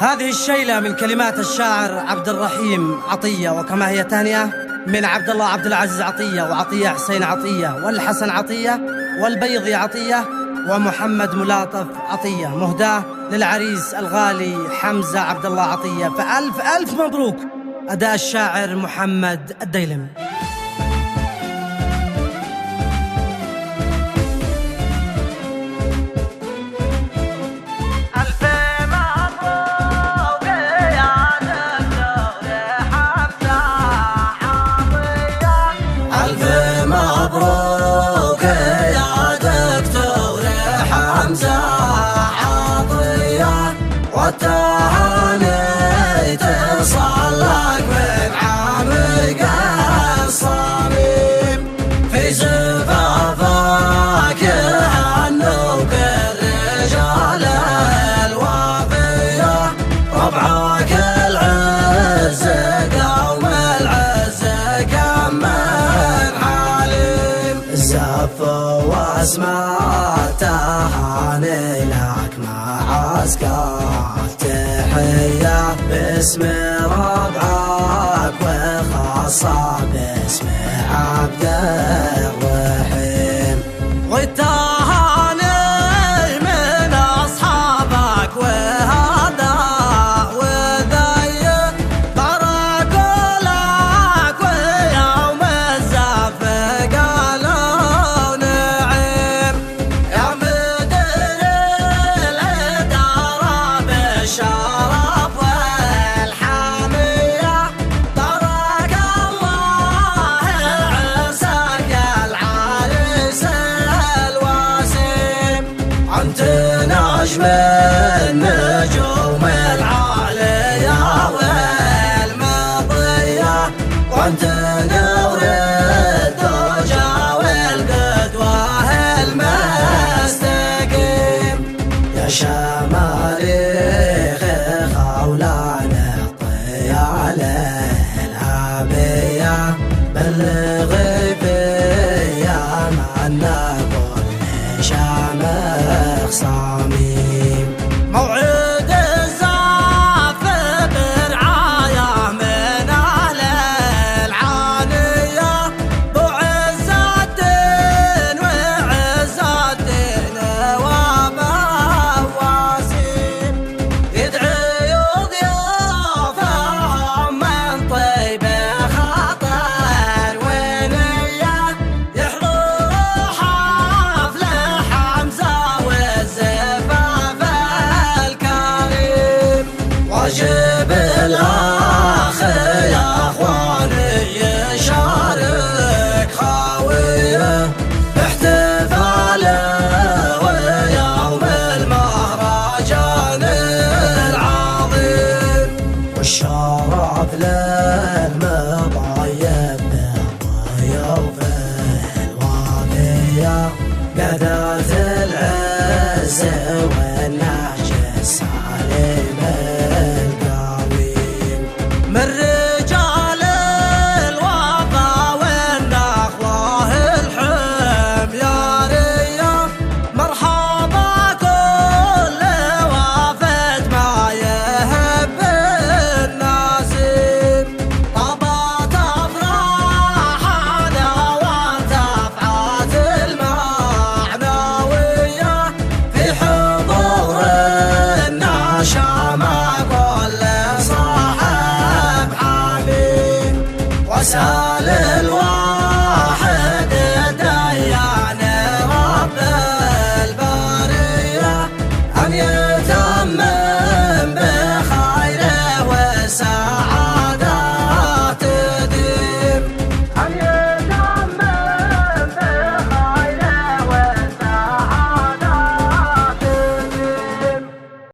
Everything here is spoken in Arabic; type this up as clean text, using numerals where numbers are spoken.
هذه الشيلة من كلمات الشاعر عبد الرحيم عطية، وكما هي تهنئة من عبد الله عبد العزيز عطية، وعطية حسين عطية، والحسن عطية، والبيضي عطية، ومحمد ملاطف عطية، مهداة للعريس الغالي حمزة عبد الله عطية. فألف ألف مبروك. أداء الشاعر محمد الديلم. مبروك يا دكتور حمزة عطية، والتهاني تصلك من عمق الصميم. في زفافك يهنوك الرجال الوفية، ربعك العز قوم العز كمن زف واسمع تهاني لك مع عسكر تحية باسم ربعك، وخاصة باسم عبد الرحيم. والتهاني من أصحابك وهذا وذي بارك لك، ويوم الزف الشرف والحمية، بارك الله عساك العريس الوسيم. أنت نجم النجوم العالية والمضية، وأنت نور الدجى والقدوة المستقيم. يا شمالي خولان الطيال العبية، بلغي بيا معنا كل شامخ صميم. موعد الزاف برعاية من أهل العانية، بعز الدين وعز الدين ومواسيم. يدعي ضيوفهم من طيب خاطر ونية، يحضروا حفل حمزة والزفاف الكريم. واجب الأخ يا أخواني يشارك خاويه باحتفاله ويوم المهرجان العظيم. والشرف للمضايف بالضيوف الوافية، قدرت العز والنهج السليم القويم. من رجال الوفا والنخوة الحميارية، مرحبا كل وافد ما يهب النسيم. طابت أفراحنا وارتفعت المعنوية، في حضور النشامة كل صاحب حبيب. وسال الواحد ديان رب البرية، أن يتم